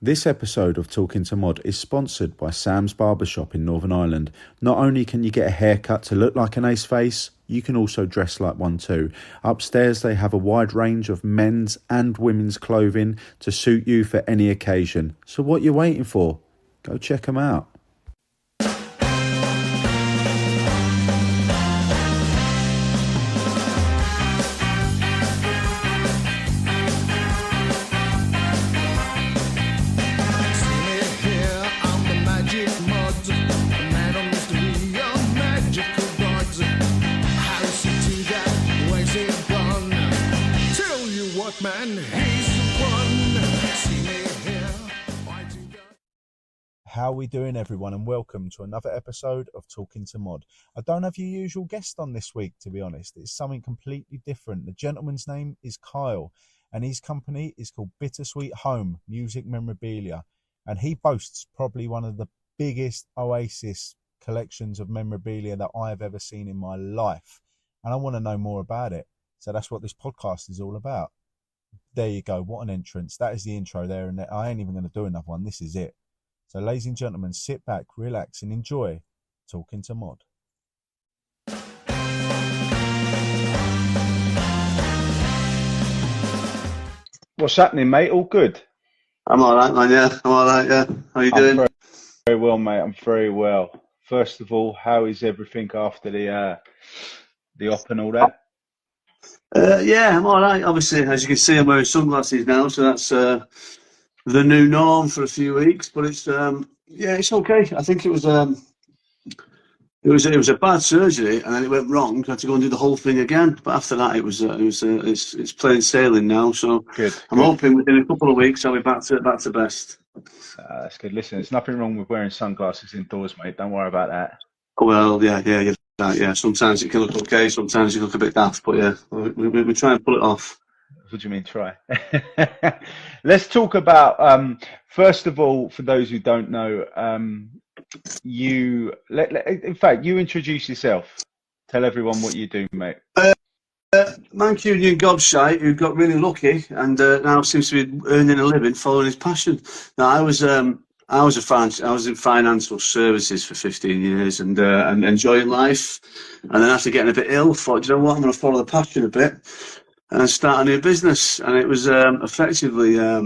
This episode of Talking to Mod is sponsored by Sam's Barbershop in Northern Ireland. Not only can you get a haircut to look like an ace face, you can also dress like one too. Upstairs they have a wide range of men's and women's clothing to suit you for any occasion. So what you waiting for? Go check them out. How are we doing, everyone, and welcome to another episode of Talking to Mod. I don't have your usual guest on this week, to be honest. It's something completely different. The gentleman's name is Kyle, and his company is called Bittersweet Home Music Memorabilia, and he boasts probably one of the biggest Oasis collections of memorabilia that I have ever seen in my life, and I want to know more about it. So that's what this podcast is all about. There you go. What an entrance. That is the intro there, and I ain't even going to do another one. This is it. So, ladies and gentlemen, sit back, relax, and enjoy Talking to Mod. What's happening, mate? All good? I'm all right, man. Yeah, I'm all right. Yeah, how you doing? Very well, mate. I'm very well. First of all, how is everything after the op and all that? Yeah, I'm all right. Obviously, as you can see, I'm wearing sunglasses now, so that's the new norm for a few weeks. But it's it's okay. I think it was a bad surgery, and then it went wrong. I had to go and do the whole thing again. But after that, it's plain sailing now. So Good. I'm hoping within a couple of weeks I'll be back to best. That's good. Listen, there's nothing wrong with wearing sunglasses indoors, mate. Don't worry about that. Well, yeah. Sometimes it can look okay. Sometimes you look a bit daft. But yeah, we try and pull it off. What do you mean try? Let's talk about, first of all, for those who don't know, you introduce yourself. Tell everyone what you do, mate. Mancunian gobshite who got really lucky and now seems to be earning a living following his passion. Now, I was in financial services for 15 years and enjoying life, and then after getting a bit ill, thought, you know what, I'm going to follow the passion a bit and start a new business. And it was effectively a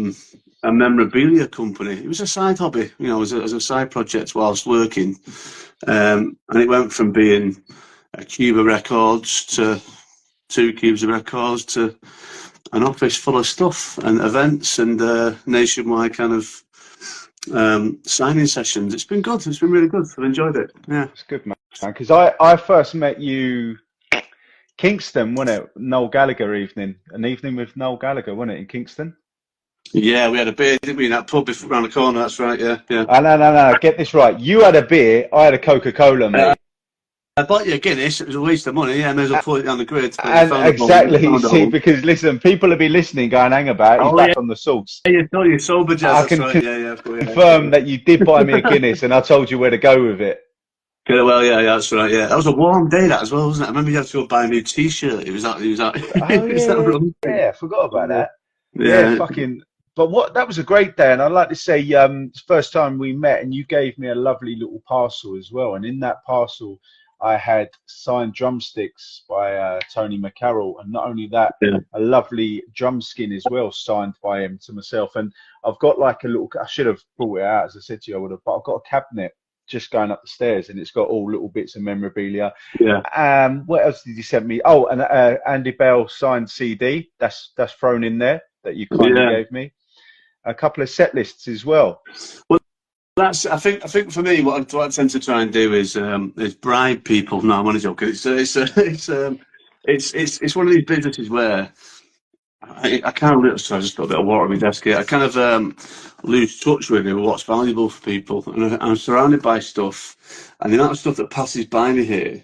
memorabilia company. It was a side hobby, as a side project whilst working, and it went from being a cube of records to 2 cubes of records to an office full of stuff and events and nationwide kind of signing sessions. It's been good. It's been really good. I've enjoyed it. Yeah, it's good, man. Because I first met you Kingston, wasn't it? Noel Gallagher evening. An evening with Noel Gallagher, wasn't it, in Kingston? Yeah, we had a beer, didn't we, in that pub around the corner? That's right. Yeah. No. Get this right. You had a beer. I had a Coca-Cola, mate. I bought you a Guinness. It was a waste of money. Yeah, I may as well put it on the grid. And exactly, you see, because listen, people will be listening, going, hang about, he's back on the sauce. Yeah, you're sober, Jazz. I can confirm that you did buy me a Guinness, and I told you where to go with it. Well, yeah, that's right. Yeah, that was a warm day, that as well, wasn't it? I remember you had to go buy a new T-shirt. It was that. Yeah, I forgot about that. Yeah, fucking. But that was a great day, and I'd like to say, it's the first time we met, and you gave me a lovely little parcel as well, and in that parcel, I had signed drumsticks by Tony McCarroll, and not only that, a lovely drum skin as well, signed by him to myself. And I've got like a little. I should have brought it out, as I said to you, I would have. But I've got a cabinet just going up the stairs, and it's got all little bits of memorabilia. Yeah. What else did you send me? Oh, and Andy Bell signed CD. That's thrown in there that you kindly gave me. A couple of set lists as well. Well, that's. I think for me, what I tend to try and do is bribe people. No, I'm only joking. It's one of these businesses where I kind of. Sorry, I just got a bit of water on my desk here. I kind of lose touch with what's valuable for people, and I'm surrounded by stuff, and the amount of stuff that passes by me here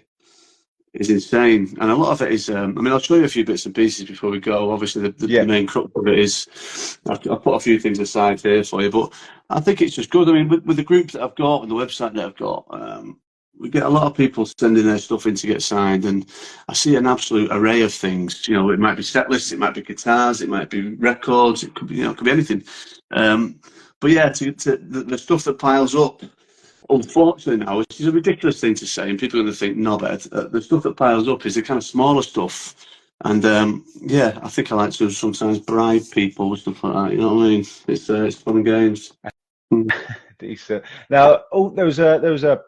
is insane. And a lot of it is. I'll show you a few bits and pieces before we go. Obviously, the main crux of it is. I'll put a few things aside here for you, but I think it's just good. I mean, with the group that I've got and the website that I've got, we get a lot of people sending their stuff in to get signed, and I see an absolute array of things. You know, it might be set lists, it might be guitars, it might be records, it could be anything. But yeah, the stuff that piles up, unfortunately now, which is a ridiculous thing to say, and people are going to think knobhead, the stuff that piles up is the kind of smaller stuff. And yeah, I think I like to sometimes bribe people with stuff like that. You know what I mean? It's fun and games. Decent. Now, there was a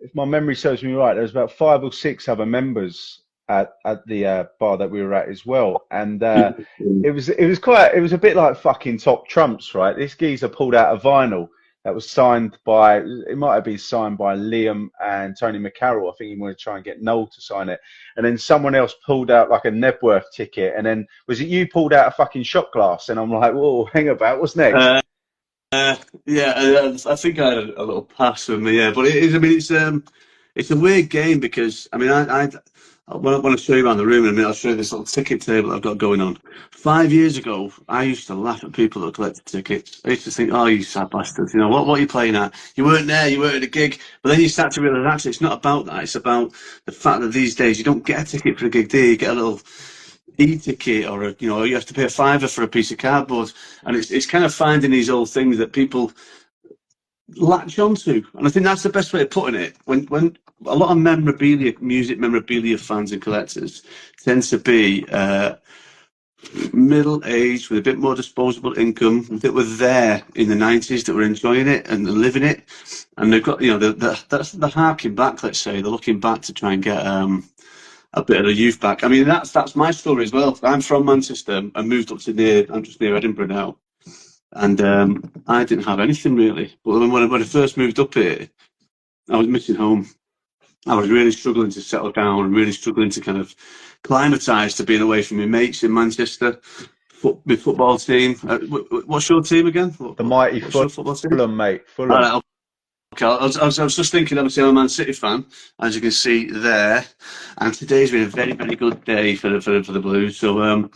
if my memory serves me right, there was about 5 or 6 other members at the bar that we were at as well, and it was a bit like fucking Top Trumps, right? This geezer pulled out a vinyl that was signed by, it might have been signed by Liam and Tony McCarroll. I think he wanted to try and get Noel to sign it, and then someone else pulled out like a Nebworth ticket, and then was it you pulled out a fucking shot glass? And I'm like, whoa, hang about, what's next? Yeah, I think I had a little pass with me, yeah. But it is, I mean, it's a weird game because, I mean, when I show you around the room in a minute, I'll show you this little ticket table I've got going on. 5 years ago, I used to laugh at people that collected tickets. I used to think, oh, you sad bastards, you know, what are you playing at? You weren't there, you weren't at a gig. But then you start to realise, actually, it's not about that. It's about the fact that these days you don't get a ticket for a gig, do you? You get a little e-ticket, or you have to pay a fiver for a piece of cardboard, and it's kind of finding these old things that people latch onto, and I think that's the best way of putting it. When a lot of music memorabilia fans and collectors tend to be middle aged with a bit more disposable income that were there in the 90s, that were enjoying it and living it, and they've got they're harking back. Let's say they're looking back to try and get a bit of the youth back. I mean, that's my story as well. I'm from Manchester and moved up to I'm just near Edinburgh now. And I didn't have anything really. But when I first moved up here, I was missing home. I was really struggling to settle down and really struggling to kind of climatise to being away from my mates in Manchester. My football team. What's your team again? The mighty What's your football team? Fulham, mate. Fulham. Okay, I was just thinking, obviously, I'm a Man City fan, as you can see there, and today's been a very, very good day for the Blues. So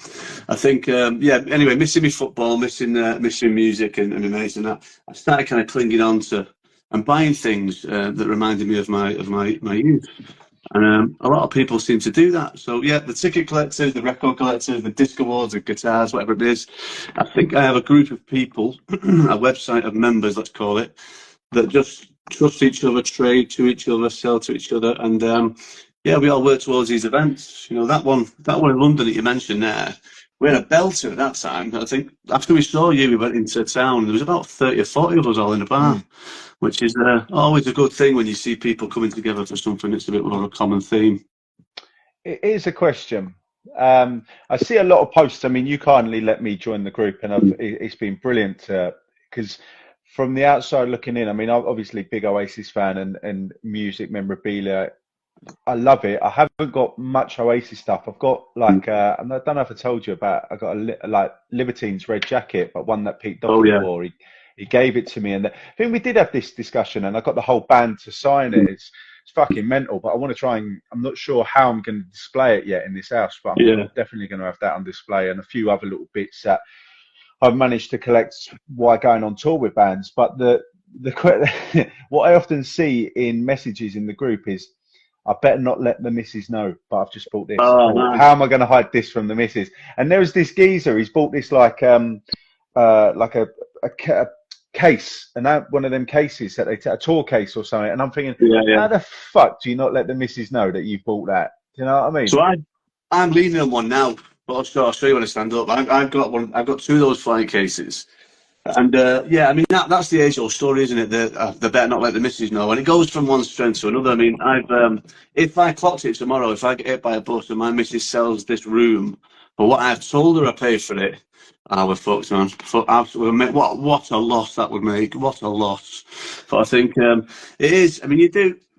I think, yeah. Anyway, missing me football, missing music and my mates and that. I started kind of clinging on to and buying things that reminded me of my youth, and a lot of people seem to do that. So yeah, the ticket collectors, the record collectors, the disc awards, the guitars, whatever it is. I think I have a group of people, a website of members, let's call it, that just trust each other, trade to each other, sell to each other, and yeah, we all work towards these events. You know, that one in London that you mentioned there, we had a belter at that time. I think after we saw you, we went into town. There was about 30 or 40 of us all in a bar, which is always a good thing when you see people coming together for something that's a bit more of a common theme. It is a question. I see a lot of posts. I mean, you kindly let me join the group, and it's been brilliant because from the outside looking in, I mean, I'm obviously big Oasis fan and music memorabilia. I love it. I haven't got much Oasis stuff. I've got like I don't know if I told you about. I got like Libertine's red jacket, but one that Pete Doherty wore. He gave it to me, and I think we did have this discussion, and I got the whole band to sign it. It's fucking mental, but I want to try and I'm not sure how I'm going to display it yet in this house, but I'm definitely going to have that on display and a few other little bits that I've managed to collect while going on tour with bands. But what I often see in messages in the group is, I better not let the missus know, but I've just bought this. Nice. How am I going to hide this from the missus? And there was this geezer. He's bought this like a case, and that one of them cases that they take, a tour case or something. And I'm thinking, how the fuck do you not let the missus know that you bought that? Do you know what I mean? So I'm leaning on one now. But I'll show you when I stand up. I've got one. I've got two of those flying cases, and yeah, I mean that's the age-old story, isn't it? They better not let the missus know, and it goes from one strength to another. I mean, if I clocked it tomorrow, if I get hit by a bus and my missus sells this room for what I've told her I paid for it, we're fucked, man. Absolutely, what a loss that would make. What a loss. But I think it is. I mean,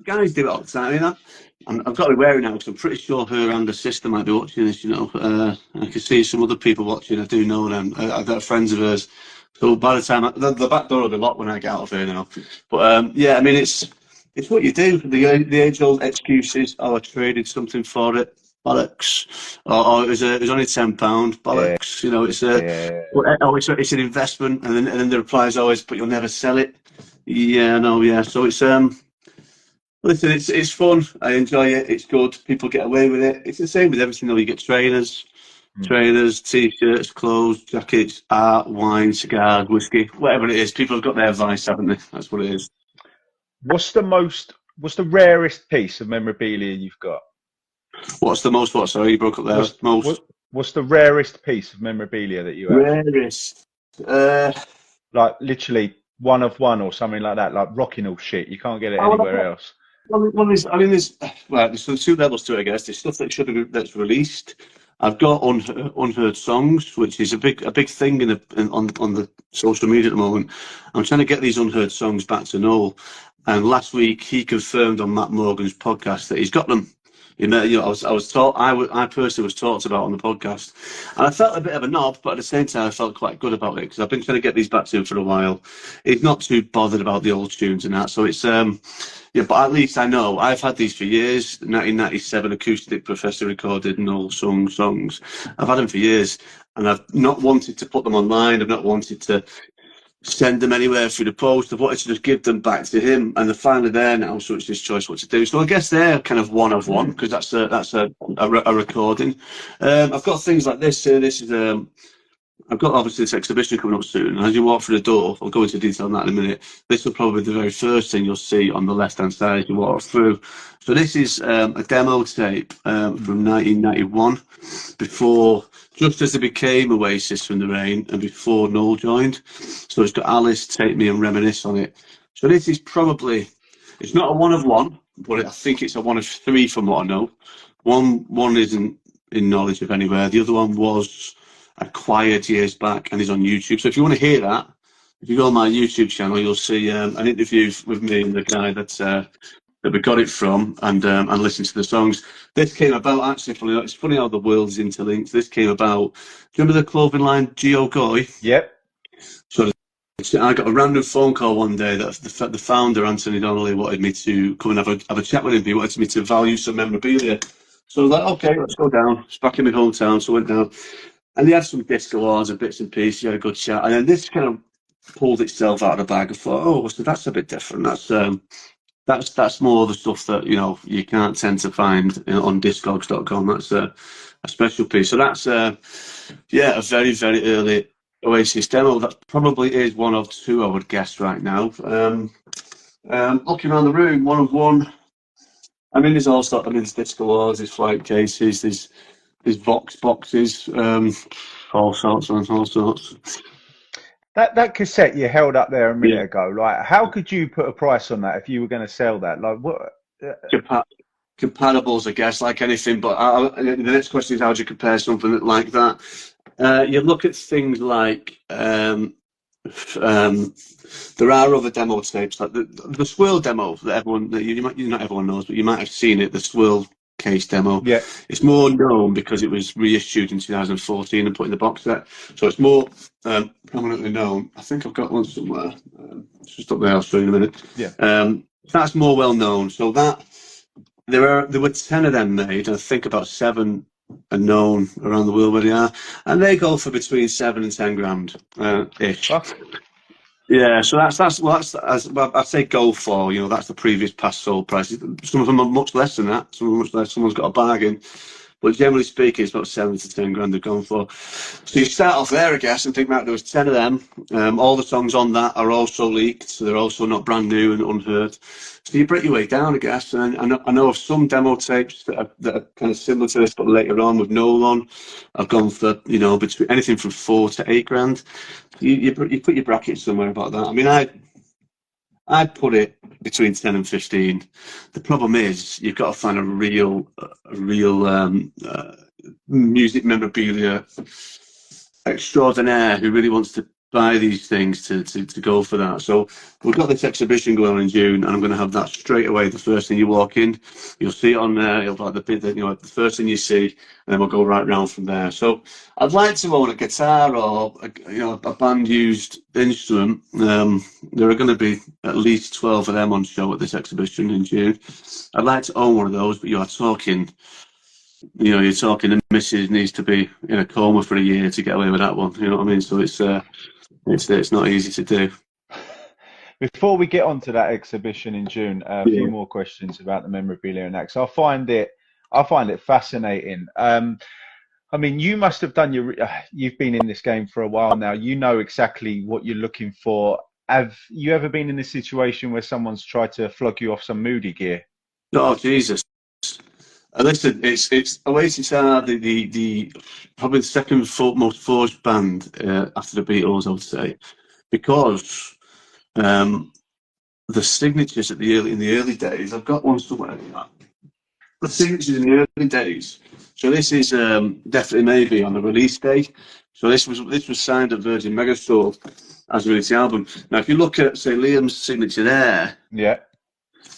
guys do it all the time. I mean, I've got to be wary now because I'm pretty sure her and her sister might be watching this, you know. I can see some other people watching. I do know them. I've got friends of hers. So by the time, the back door will be locked when I get out of here now. But yeah, I mean, it's what you do. The age-old excuses, I traded something for it. Bollocks. Or it was only £10. Bollocks. You know, it's an investment. And then the reply is always, but you'll never sell it. Yeah, no, yeah. So it's listen, it's fun. I enjoy it. It's good. People get away with it. It's the same with everything though. You get trainers. trainers, t-shirts, clothes, jackets, art, wine, cigars, whiskey, whatever it is. People have got their vice, haven't they? That's what it is. What's the rarest piece of memorabilia you've got? What's the most what? Sorry, you broke up there. Most What's the rarest piece of memorabilia that you have? rarest. Like literally one of one or something like that, like Rockingham shit. You can't get it Well, anywhere else. there's two levels to it, I guess. There's stuff that that's released. I've got unheard songs, which is a big thing on the social media at the moment. I'm trying to get these unheard songs back to Noel, and last week he confirmed on Matt Morgan's podcast that he's got them. I personally was talked about on the podcast, and I felt a bit of a knob, but at the same time I felt quite good about it because I've been trying to get these back to him for a while. He's not too bothered about the old tunes and that, so it's yeah, but at least I know I've had these for years. 1997 acoustic Professor recorded and all songs. I've had them for years, and I've not wanted to put them online. I've not wanted to send them anywhere through the post. I've wanted to just give them back to him, and they're finally there now. So it's his choice what to do. So I guess they're kind of one of one because that's a recording. I've got things like this. This is I've got obviously this exhibition coming up soon, and as you walk through the door, I'll go into detail on that in a minute. This will probably be the very first thing you'll see on the left-hand side as you walk through. So this is a demo tape from 1991, before, just as they became Oasis from the Rain, and before Noel joined. So it's got Alice, Take Me, and Reminisce on it. So this is probably, it's not a one of one, but I think it's a one of three from what I know. One isn't in knowledge of anywhere. The other one was acquired years back and is on YouTube. So if you want to hear that, if you go on my YouTube channel, you'll see an interview with me and the guy that we got it from, and listen to the songs. This came about actually. It's funny how the world's interlinked. This came about. Do you remember the clothing line Geo Goy? Yep. So I got a random phone call one day that the founder Anthony Donnelly wanted me to come and have a chat with him. He wanted me to value some memorabilia. So I was like, okay, let's go down. It's back in my hometown, so I went down. And he had some disc awards and bits and pieces. He had a good chat, and then this kind of pulled itself out of the bag. I thought, oh, so that's a bit different. That's more the stuff that you can't tend to find on Discogs.com. That's a special piece. So that's a very very early Oasis demo. That probably is one of two, I would guess right now. Looking around the room, one of one. I mean, there's all sorts. I mean, there's disc awards, there's flight cases, there's Vox boxes, all sorts. That cassette you held up there a minute ago, like how could you put a price on that if you were going to sell that? Like what? Comparables, I guess, like anything. But the next question is, how do you compare something like that? You look at things like there are other demo tapes, like the Swirl demo that not everyone knows, but you might have seen it. The Swirl case demo. Yeah. It's more known because it was reissued in 2014 and put in the box set. So it's more prominently known. I think I've got one somewhere. It's just up there. I'll show you in a minute. Yeah. That's more well known. So that there were 10 of them made, and I think about 7 are known around the world where they are, and they go for between 7 and 10 grand ish. Yeah, so that's I'd say go for. That's the previous past sold prices. Some of them are much less than that. Some are much less. Someone's got a bargain, but generally speaking, it's about 7 to 10 grand they're going for. So you start off there, I guess, and think about there was 10 of them. All the songs on that are also leaked, so they're also not brand new and unheard. So you break your way down, I guess. And I know of some demo tapes that are kind of similar to this, but later on with Noel on, I've gone for between anything from 4 to 8 grand. You put your bracket somewhere about that. I mean, I'd put it between 10 and 15. The problem is you've got to find a real music memorabilia extraordinaire who really wants to buy these things to go for that. So we've got this exhibition going on in June, and I'm going to have that straight away. The first thing you walk in, you'll see it on there. It'll like the first thing you see, and then we'll go right round from there. So I'd like to own a guitar or a band used instrument. There are going to be at least 12 of them on show at this exhibition in June. I'd like to own one of those, but you're talking the missus needs to be in a coma for a year to get away with that one. You know what I mean? So it's not easy to do. Before we get on to that exhibition in June, a few more questions about the memorabilia and that. So I find it fascinating. I mean, you must have done you've been in this game for a while now. You know exactly what you're looking for. Have you ever been in a situation where someone's tried to flog you off some moody gear? Oh Jesus! Listen, it's Oasis are the probably the second most forged band after the Beatles, I would say, because um, the signatures in the early days. I've got one somewhere. The signatures in the early days. So this is definitely maybe on the release day. So this was signed at Virgin Megastore as released the album. Now, if you look at say Liam's signature there, Yeah.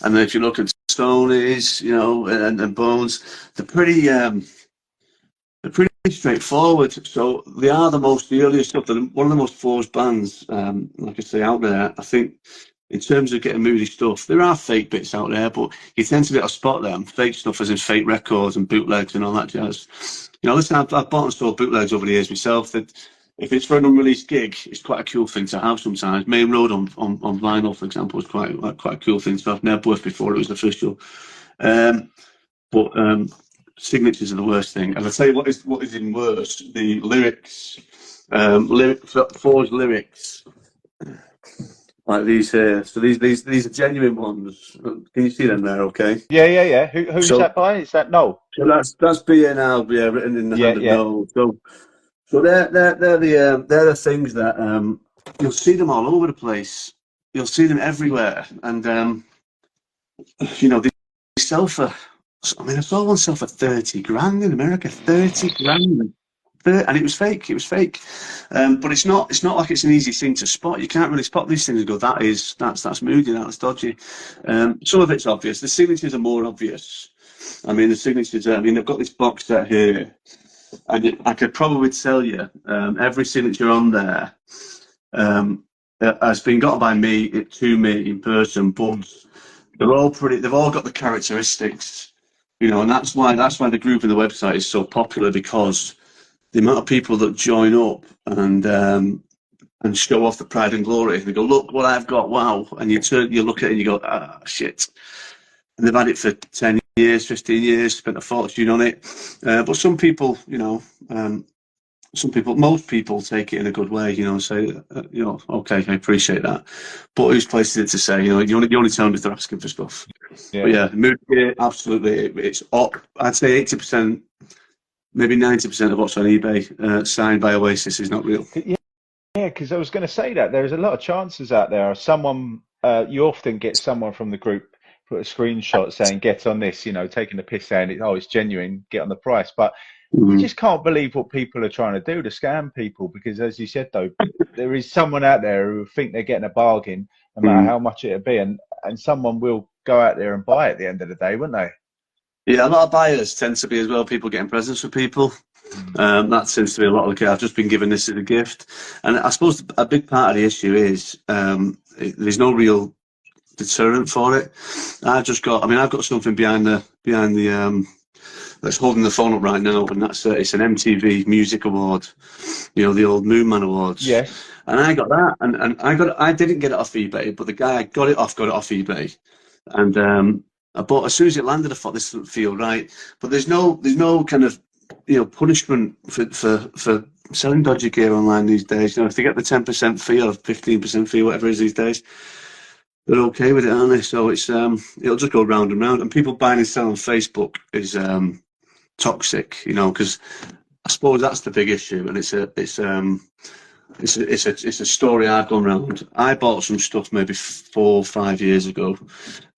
and then if you look at Stoney's, and Bones, they're pretty straightforward. So they are the earliest stuff. They're one of the most forged bands, like I say, out there. I think in terms of getting moody stuff, there are fake bits out there, but you tend to be able to spot them. Fake stuff as in fake records and bootlegs and all that jazz. Listen, I've bought and sold bootlegs over the years myself. That if it's for an unreleased gig, it's quite a cool thing to have sometimes. Main Road on vinyl, for example, is quite a cool thing to have. Nebworth before it was official. But signatures are the worst thing. And I tell you what is even worse: the lyrics, forged lyrics like these here. So these are genuine ones. Can you see them there? Okay. Yeah. Who's that by? Is that Noel? So that's BNL, yeah, written in the hand of Yeah. Noel. So they're the things that you'll see them all over the place. You'll see them everywhere, and they sell for. I mean, I saw one sell for 30 grand in America. 30 grand. And it was fake. It was fake, but it's not. It's not like it's an easy thing to spot. You can't really spot these things and go, that's moody, that's dodgy. Some of it's obvious. The signatures are more obvious. I mean, the signatures. I mean, they've got this box set here, and I could probably tell you every signature on there has been got by me to me in person, but they're all pretty. They've all got the characteristics, and that's why the group in the website is so popular, because the amount of people that join up and show off the pride and glory. They go, look what I've got, wow! And you look at it and you go, shit. And they've had it for 10 years, 15 years, spent a fortune on it. But some people, most people take it in a good way, say, okay, I appreciate that. But whose place is it to say, you only tell them if they're asking for stuff. Yeah. But yeah, mood gear, absolutely, it's up. I'd say 80%. Maybe 90% of what's on eBay signed by Oasis is not real. Yeah, because I was going to say that there's a lot of chances out there. Someone, you often get someone from the group put a screenshot saying, "Get on this," taking the piss saying, it's genuine, get on the price. But you just can't believe what people are trying to do to scam people, because, as you said, though, there is someone out there who think they're getting a bargain, no matter how much it'll be, and someone will go out there and buy it at the end of the day, wouldn't they? Yeah, a lot of buyers tend to be as well people getting presents for people. That seems to be a lot of the case. I've just been given this as a gift, and I suppose a big part of the issue is there's no real deterrent for it. I've got something behind the that's holding the phone up right now, and that's it's an MTV Music Award, the old Moon Man Awards. Yes. And I got that, and I didn't get it off eBay, but the guy I got it off eBay, and but as soon as it landed, I thought this doesn't feel right. But there's no kind of punishment for selling dodgy gear online these days. If they get the 10% fee or 15% fee, whatever it is these days, they're okay with it, aren't they? So it's it'll just go round and round. And people buying and selling on Facebook is toxic, because I suppose that's the big issue, and it's a story I've gone round. I bought some stuff maybe 4 or 5 years ago,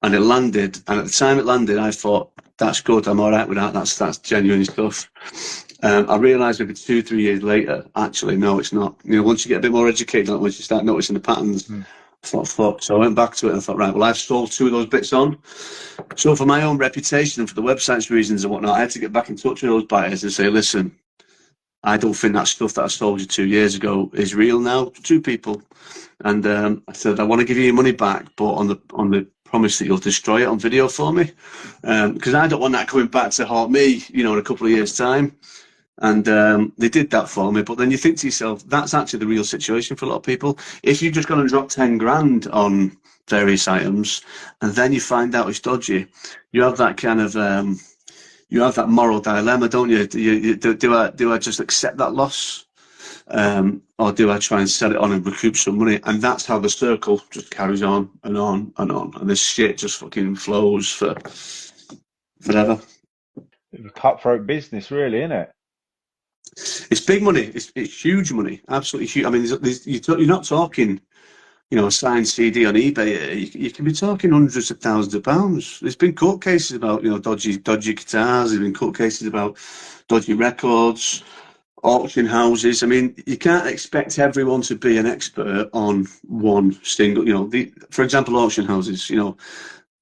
and it landed. And at the time it landed, I thought, that's good. I'm all right with that. That's genuine stuff. I realised maybe 2 or 3 years later, actually, no, it's not. Once you get a bit more educated, like once you start noticing the patterns, I thought, fuck. So I went back to it and I thought, right, well, I've sold 2 of those bits on. So for my own reputation and for the website's reasons and whatnot, I had to get back in touch with those buyers and say, listen, I don't think that stuff that I sold you 2 years ago is real now. 2 people, and I said, I want to give you your money back, but on the promise that you'll destroy it on video for me, because I don't want that coming back to haunt me, in a couple of years' time. And they did that for me. But then you think to yourself, that's actually the real situation for a lot of people. If you've just gone and dropped 10 grand on various items, and then you find out it's dodgy, you have that kind of you have that moral dilemma, don't you? Do I just accept that loss? Or do I try and sell it on and recoup some money? And that's how the circle just carries on and on and on. And this shit just fucking flows for forever. Cutthroat business, really, isn't it? It's big money. It's huge money. Absolutely huge. I mean, you're not talking, a signed CD on eBay. You can be talking hundreds of thousands of pounds. There's been court cases about, dodgy guitars. There's been court cases about dodgy records, auction houses. I mean, you can't expect everyone to be an expert on one single, for example, auction houses,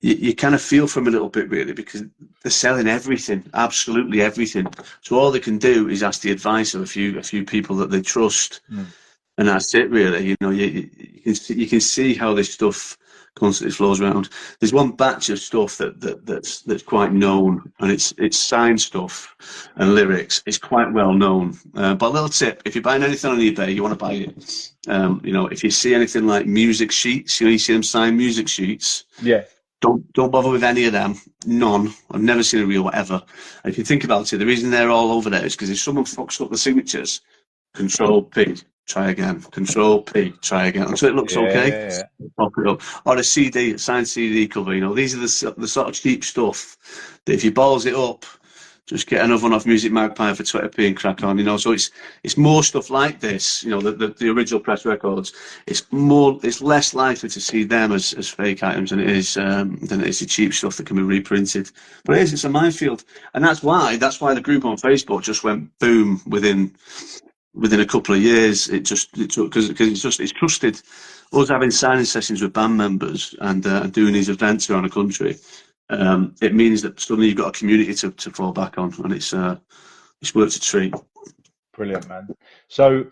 you kind of feel for them a little bit, really, because they're selling everything, absolutely everything. So all they can do is ask the advice of a few people that they trust, and that's it, really. You can see how this stuff constantly flows around. There's one batch of stuff that's quite known, and it's signed stuff and lyrics. It's quite well known. But a little tip: if you're buying anything on eBay, you want to buy it. If you see anything like music sheets, you see them signed music sheets. Yeah. Don't bother with any of them. None. I've never seen a real whatever. And if you think about it, the reason they're all over there is because if someone fucks up the signatures, Control P, try again. Control P, try again until it looks okay. Pop it up. Or a CD, signed CD cover. These are the sort of cheap stuff that if you balls it up, just get another one off Music Magpie for 20p and crack on. So it's more stuff like this. The original press records. It's less likely to see them as fake items than it is the cheap stuff that can be reprinted. But it's a minefield, and that's why the group on Facebook just went boom within a couple of years. It took because it's trusted. Us having signing sessions with band members and doing these events around the country. It means that suddenly you've got a community to fall back on, and it's worth a treat. Brilliant, man. So,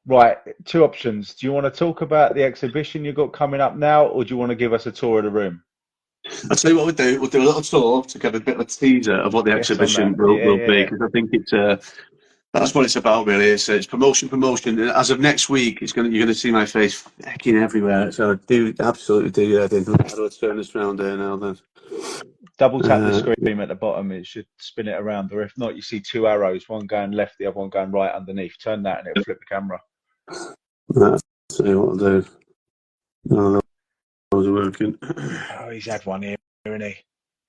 right, two options. Do you want to talk about the exhibition you've got coming up now, or do you want to give us a tour of the room? I'll tell you what we'll do. We'll do a little tour to give a bit of a teaser of what the exhibition will be, because I think that's what it's about, really. It's promotion. As of next week, you're going to see my face fucking everywhere. So absolutely do. How do I turn this round there now? Then double tap the screen at the bottom. It should spin it around, or if not, you see two arrows, one going left, the other one going right underneath. Turn that, and it'll flip the camera. Let's see what I'll do. No, that was working. Oh, he's had one here, isn't he?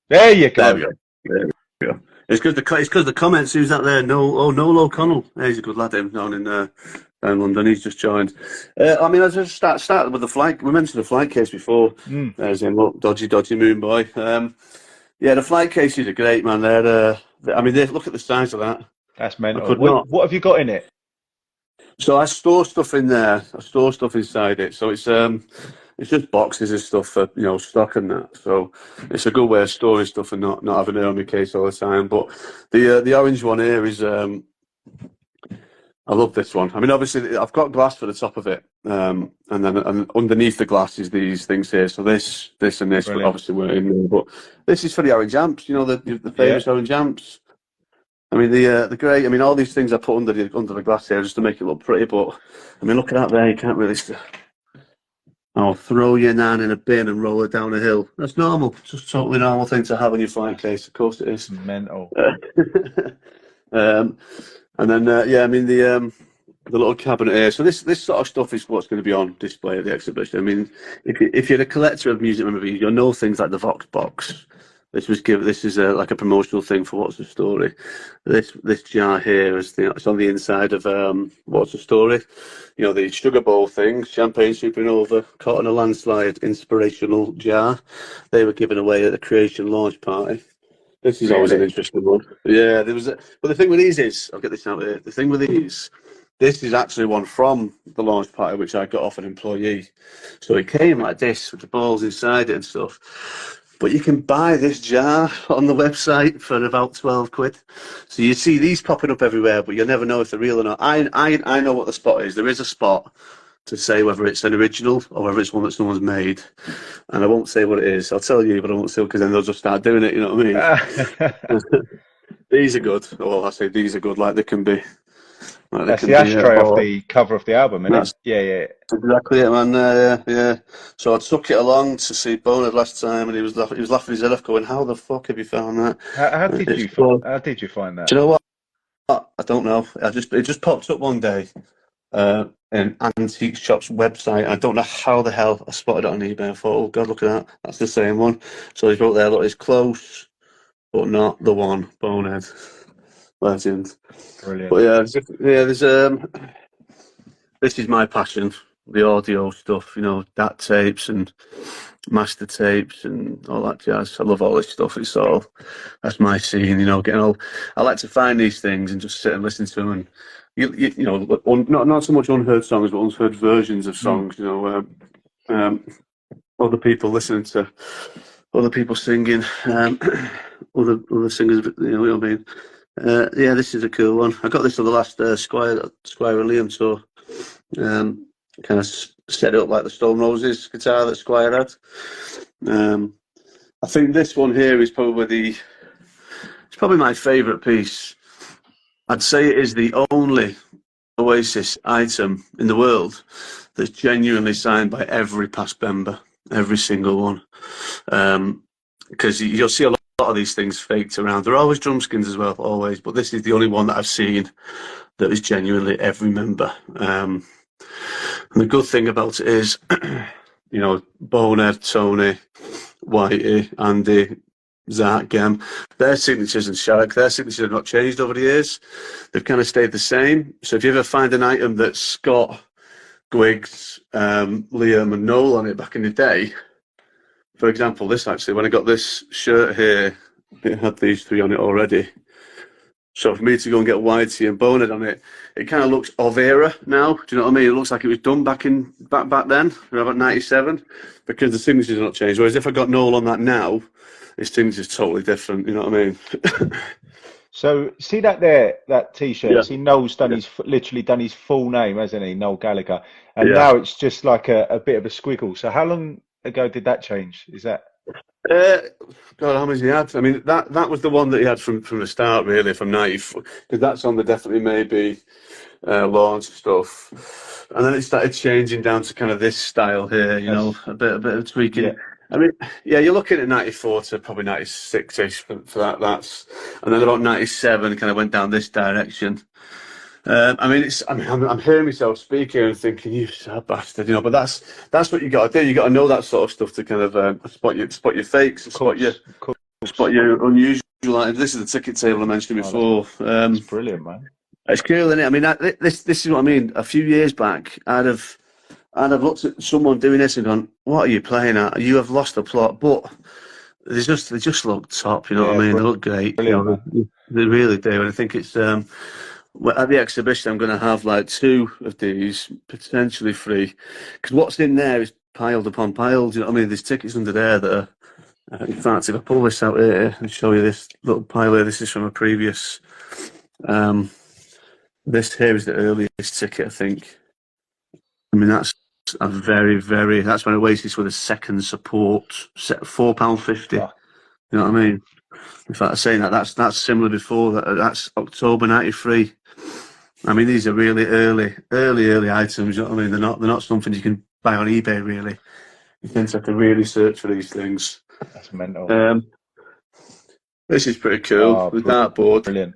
There you go. There we go. It's because the comments. Who's that there? Noel O'Connell. He's a good lad. Him down in London. He's just joined. I mean, I just started with the flight. We mentioned the flight case before. As in, look, dodgy moon boy. Yeah, the flight cases are great, man. Look at the size of that. That's mental. What have you got in it? So I store stuff in there. I store stuff inside it. So it's just boxes of stuff for stock and that. So it's a good way of storing stuff and not having it on my case all the time. But the orange one here is I love this one. I mean, obviously I've got glass for the top of it, and underneath the glass is these things here. So this and this, but obviously we're in there. But this is for the orange amps. The famous orange amps. I mean, the great. I mean, all these things I put under the glass here just to make it look pretty. But I mean, look at that there. You can't really. I'll throw your nan in a bin and roll her down a hill. That's normal. It's just a totally normal thing to have in your flight case. Of course it is. Mental. And then, I mean, the little cabinet here. So this sort of stuff is what's going to be on display at the exhibition. I mean, if you're a collector of music memorabilia, you'll know things like the Vox box. This is like a promotional thing for What's the Story. This jar here it's on the inside of What's the Story. The sugar bowl thing, champagne supernova, caught in a landslide, inspirational jar. They were given away at the Creation launch party. This is always an interesting one. Yeah, but the thing with these is, I'll get this out here. The thing with these, this is actually one from the launch party, which I got off an employee. So it came like this with the balls inside it and stuff. But you can buy this jar on the website for about 12 quid. So you see these popping up everywhere, but you'll never know if they're real or not. I know what the spot is. There is a spot to say whether it's an original or whether it's one that someone's made. And I won't say what it is. I'll tell you, but I won't say, because then they'll just start doing it, you know what I mean? These are good. Well, I say these are good, like they can be. Like they That's can the be ashtray off or the cover of the album, isn't it? that's Yeah, yeah. exactly it, man. Yeah. So I took it along to see Bonehead last time, and he was laughing his head off, going, "How the fuck have you found that?" It's cool. How did you find that? Do you know what? I don't know. It just popped up one day, an antique shop's website. I don't know how the hell I spotted it on eBay. I thought, oh God, look at that. That's the same one. So he wrote there, look, it's close, but not the one. Bonehead. Legend. But Brilliant. yeah, there's this is my passion, the audio stuff, DAT tapes and master tapes and all that jazz. I love all this stuff. That's my scene, getting all, I like to find these things and just sit and listen to them and, not so much unheard songs, but unheard versions of Mm. songs, other people listening to other people singing, other singers, you know what I mean? Yeah, this is a cool one. I got this on the last Squire and Liam tour. Kind of set it up like the Stone Roses guitar that Squire had. I think this one here is it's probably my favourite piece. I'd say it is the only Oasis item in the world that's genuinely signed by every past member, every single one. Because you'll see a lot of these things faked around. They're always drum skins as well, always. But this is the only one that I've seen that is genuinely every member. And the good thing about it is, Bonehead, Tony, Whitey, Andy, Zach, Gem, their signatures and Shark, their signatures have not changed over the years. They've kind of stayed the same. So if you ever find an item that's got Griggs, Liam and Noel on it back in the day, for example, this actually, when I got this shirt here, it had these three on it already. So for me to go and get Whitey and Bonehead on it, it kind of looks of era now. Do you know what I mean? It looks like it was done back then, about '97, because the signatures are not changed. Whereas if I got Noel on that now, his signature's totally different. You know what I mean? So see that T-shirt. Yeah, See, Noel's yeah, literally done his full name, hasn't he? Noel Gallagher. And yeah. now it's just like a bit of a squiggle. So how long ago did that change? Is that? Uh, God, how many he had? I mean, that was the one that he had from the start, really, from '94, because that's on the Definitely Maybe launch stuff, and then it started changing down to kind of this style here, That's a bit of tweaking. yeah. I mean, yeah, you're looking at '94 to probably '96ish for that. And then about '97 kind of went down this direction. I mean, I'm hearing myself speak here and thinking, "You sad bastard," But that's what you got to do. You got to know that sort of stuff to kind of spot your fakes, and Of course, of spot course. your unusual items. This is the ticket table I mentioned Oh, before. that's brilliant, man. It's cool, isn't it? I mean, this is what I mean. A few years back, I'd have looked at someone doing this and gone, "What are you playing at? You have lost the plot." But they just look top. You know what I Yeah, mean? They look great. brilliant, man. They really do. And I think it's at the exhibition, I'm going to have like two of these, potentially three, because what's in there is piled upon piled. You know what I mean? There's tickets under there that are. In fact, if I pull this out here and show you this little pile here, this is from a previous. This here is the earliest ticket, I think. I mean, that's a that's when Oasis were the second support, set £4.50. Oh, You know what I mean? In fact, I'm saying that's similar before. That's October '93. I mean, these are really early items. You know what I mean? They're not something you can buy on eBay. Really, you tend to have to really search for these things. that's mental. This is pretty cool. Oh, The dartboard. brilliant.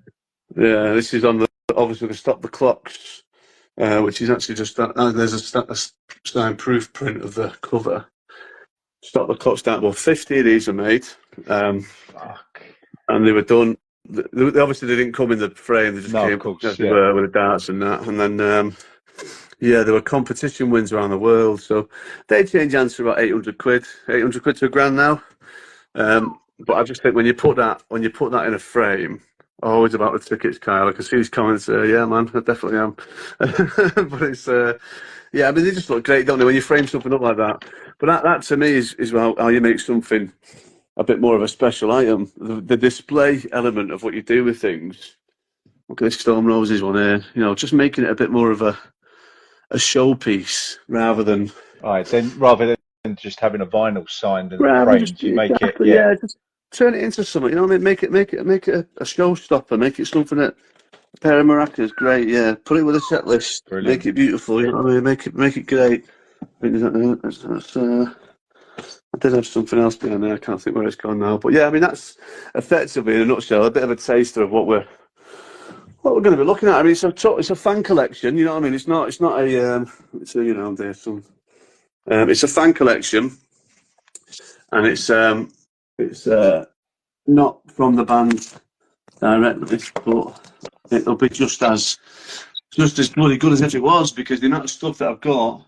Yeah, this is on the obviously the Stop the Clocks, which is actually just there's a signed proof print of the cover. Stop the Clocks dartboard. 50 of these were made, Fuck. and they were done. Obviously, they didn't come in the frame. They just No, of came course, as they yeah. were with the darts and that. And then, yeah, there were competition wins around the world. So they change hands for about 800 quid, 800 quid to a grand now. But I just think when you put that in a frame, always about the tickets, Kyle. I can see his comments. Yeah, man, I definitely am. But it's yeah, I mean they just look great, don't they? When you frame something up like that. But that to me is how you make something a bit more of a special item. The display element of what you do with things. Look at this Storm Roses one here. Just making it a bit more of a showpiece rather than All right, then rather than just having a vinyl signed and just framed, you make it, exactly yeah. yeah, just turn it into something. You know what I mean? Make it a showstopper. Make it something that Pair of maracas, great. Yeah, put it with a set list. Brilliant. Make it beautiful. You know what I mean? Make it great. I think I did have something else down there. I can't think where it's gone now. But yeah, I mean that's effectively, in a nutshell, a bit of a taster of what we're going to be looking at. I mean, it's a fan collection. You know what I mean? It's not a you know, there's some. It's a fan collection, and it's not from the band directly, but it'll be just as bloody good as if it was, because the amount of stuff that I've got,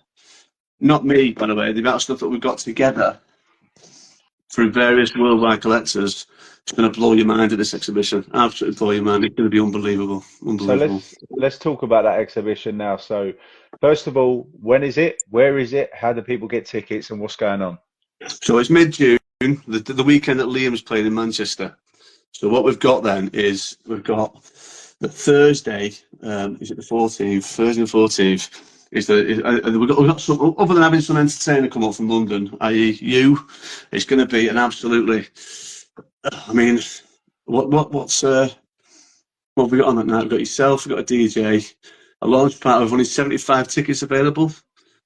not me, by the way, the amount of stuff that we've got together through various worldwide collectors, it's going to blow your mind at this exhibition. Absolutely blow your mind. It's going to be unbelievable. So Unbelievable. let's talk about that exhibition now. So first of all, when is it? Where is it? How do people get tickets, and what's going on? So it's mid-June, the weekend that Liam's playing in Manchester. So what we've got then is we've got the Thursday, is it the 14th? Thursday the 14th. We've got some, other than having some entertainer come up from London, i.e. you, it's going to be an absolutely, I mean, what have we got on that night? We've got yourself, we've got a DJ, a launch party of only 75 tickets available.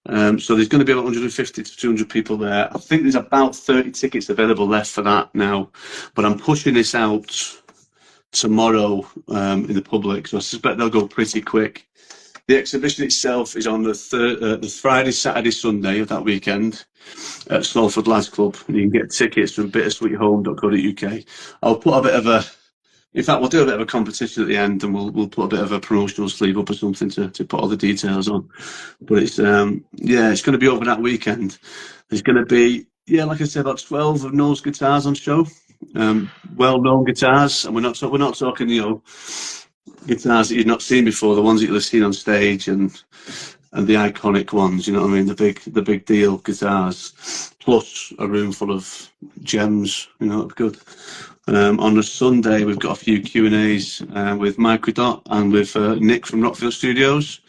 So there's going to be about 150 to 200 people there. I think there's about 30 tickets available left for that now, but I'm pushing this out tomorrow in the public, so I suspect they'll go pretty quick. The exhibition itself is on the Friday, Saturday, Sunday of that weekend at Salford Lads Club, and you can get tickets from bittersweethome.co.uk. I'll put a bit of a, in fact, we'll do a bit of a competition at the end, and we'll put a bit of a promotional sleeve up or something to put all the details on. But it's it's going to be over that weekend. There's going to be, like I said, about 12 of Noel's guitars on show. Well-known guitars, and we're not talking, guitars that you've not seen before, the ones that you'll have seen on stage, and the iconic ones, you know what I mean, the big deal guitars, plus a room full of gems, it'll be good. On the Sunday, we've got a few Q&As with Microdot and with Nick from Rockfield Studios,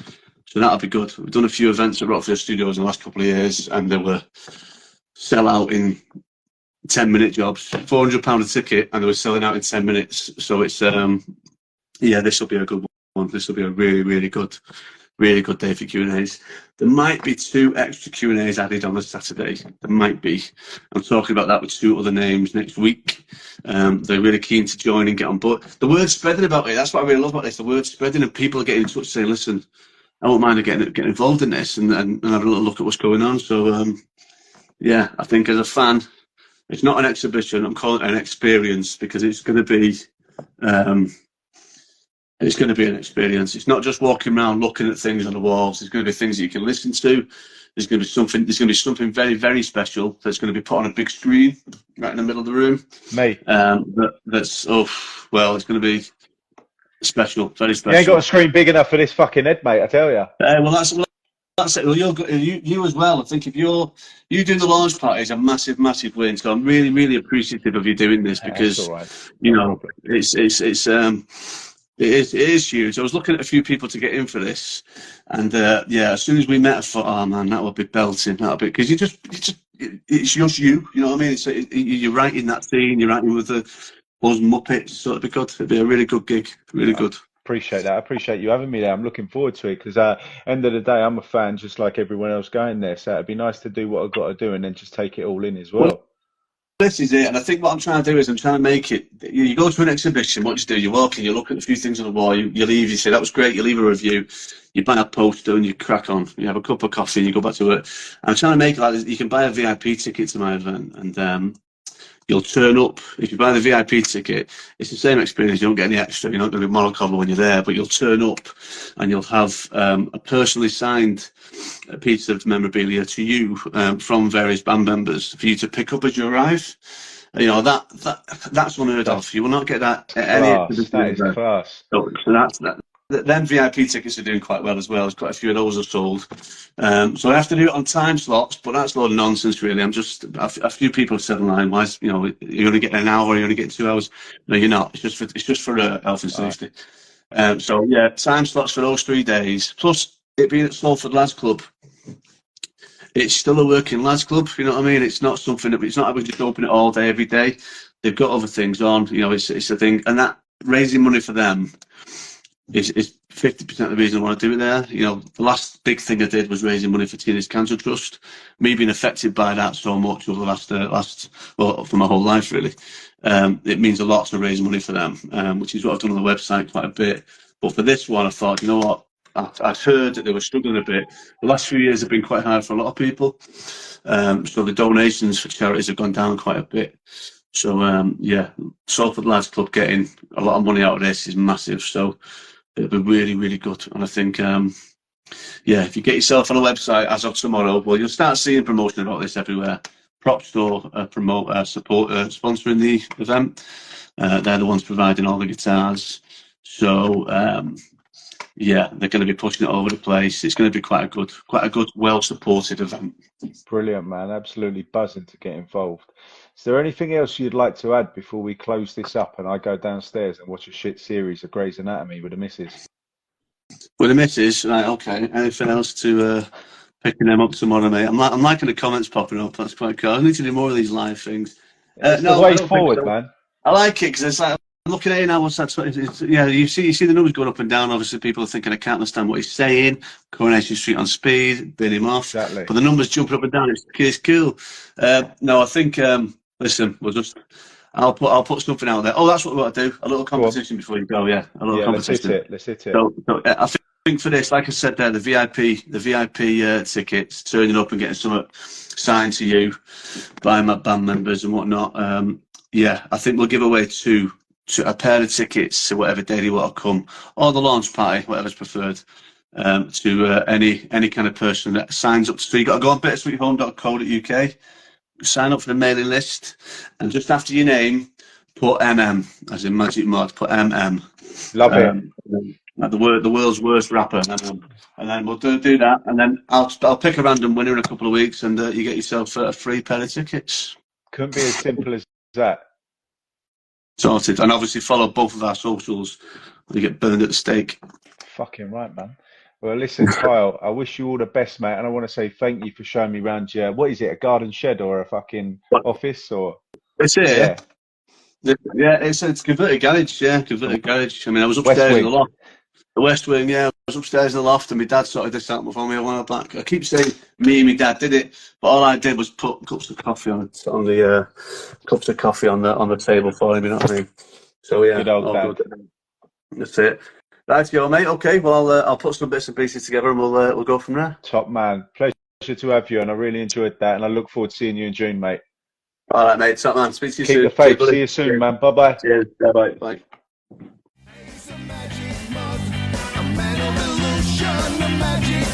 so that'll be good. We've done a few events at Rockfield Studios in the last couple of years, and they were sell out in 10-minute jobs, £400 a ticket, and they were selling out in 10 minutes. So it's this will be a good one. This will be a really, really good day for Q&As. There might be 2 extra Q&As added on the Saturday. There might be. I'm talking about that with 2 other names next week. They're really keen to join and get on board. The word's spreading about it. That's what I really love about this. The word's spreading, and people are getting in touch saying, listen, I won't mind getting involved in this and having a little look at what's going on. So, I think as a fan, it's not an exhibition. I'm calling it an experience, because it's going to be an experience. It's not just walking around looking at things on the walls. There's going to be things that you can listen to. There's going to be something very, very special that's going to be put on a big screen right in the middle of the room. Mate, it's going to be special, very special. you ain't got a screen big enough for this fucking head, mate, I tell you. That's it. Well, you as well. I think if you doing the launch party is a massive, massive win. So I'm really, really appreciative of you doing this, because it is huge. I was looking at a few people to get in for this, and as soon as we met, I thought, oh man, that would be belting. That would be, because it's just you. You know what I mean? You're writing that scene. You're writing with the Buzz Muppets. So it'd be good. It'd be a really good gig. Really good. Appreciate that. I appreciate you having me there. I'm looking forward to it, because end of the day, I'm a fan just like everyone else going there. So it'd be nice to do what I've got to do and then just take it all in as well. This is it, and I think what I'm trying to do is I'm trying to make it. You go to an exhibition, what you do, you walk in, you look at a few things on the wall, you leave, you say that was great, you leave a review, you buy a poster and you crack on. You have a cup of coffee and you go back to work. I'm trying to make it like this. You can buy a VIP ticket to my event, and you'll turn up. If you buy the VIP ticket, it's the same experience. You don't get any extra. You're not going to be moral cover when you're there, but you'll turn up and you'll have a personally signed piece of memorabilia to you from various band members for you to pick up as you arrive. That's unheard of. You will not get that at any. That is class. So that's that. Then VIP tickets are doing quite well as well. There's quite a few of those are sold. So I have to do it on time slots, but that's a lot of nonsense, really. I'm just a few people have said online, why you're only getting an hour, you're only getting 2 hours. No, you're not. It's just for health and safety. Time slots for those 3 days. Plus, it being at Salford Lads Club, it's still a working lads club. You know what I mean? It's not something it's not like we just open it all day every day. They've got other things on. It's a thing, and that raising money for them. is 50% of the reason I want to do it there. You know, the last big thing I did was raising money for Teenage Cancer Trust. Me being affected by that so much over the well, for my whole life really. It means a lot to raise money for them, which is what I've done on the website quite a bit. But for this one, I thought, you know what? I'd heard that they were struggling a bit. The last few years have been quite hard for a lot of people. So the donations for charities have gone down quite a bit. So, yeah, Salford Lads Club getting a lot of money out of this is massive. So it'll be really, really good. And I think, yeah, if you get yourself on a website as of tomorrow, well, you'll start seeing promotion about this everywhere. Prop Store sponsoring the event. They're the ones providing all the guitars. So, yeah, they're going to be pushing it all over the place. It's going to be quite a good, well-supported event. Brilliant, man. Absolutely buzzing to get involved. Is there anything else you'd like to add before we close this up and I go downstairs and watch a shit series of Grey's Anatomy with the missus? With the missus, right, okay. Anything else to picking them up tomorrow, mate? I'm liking the comments popping up. That's quite cool. I need to do more of these live things. It's the No, I way don't think forward, so. man. I like it because it's like I'm looking at it now. What's that? Yeah, you see the numbers going up and down. Obviously, people are thinking I can't understand what he's saying. Coronation Street on speed, bin him off. Exactly. But the numbers jumping up and down. It's cool. No, I think. Listen, I'll put something out there. Oh, that's what we want to do. A little competition before you go. Yeah, a little competition. Let's hit it. So I think for this, like I said there, the VIP tickets, turning up and getting something signed to you by my band members and whatnot. Yeah, I think we'll give away to a pair of tickets to whatever day you want to come, or the launch party, whatever's preferred, to any kind of person that signs up. So you got to go on bittersweethome.co.uk, sign up for the mailing list, and just after your name, put MM, as in Magic Mod, put MM. Love it. Like the world's worst rapper, and then we'll do that, and then I'll pick a random winner in a couple of weeks, and you get yourself a free pair of tickets. Couldn't be as simple as that. Sorted. And obviously follow both of our socials. You get burned at the stake. Fucking right, man. Well, listen, Kyle, I wish you all the best, mate. And I want to say thank you for showing me around your, what is it, a garden shed or a fucking office or? It's here. Yeah, it's a converted garage. Yeah, converted garage. I mean, I was upstairs in the loft. The West Wing, yeah. I was upstairs in the loft and my dad sorted this out before me a while back. I keep saying me and my dad did it, but all I did was put cups of coffee on the table for him, you know what I mean? So yeah, good old dad. Good. That's it. Right, yo, mate. Okay, well, I'll put some bits and pieces together and we'll go from there. Top man. Pleasure to have you, and I really enjoyed that, and I look forward to seeing you in June, mate. All right, mate. Top man. Speak to you soon. Keep the faith. See you soon, man. Bye-bye. Cheers. Bye-bye. Bye. Magic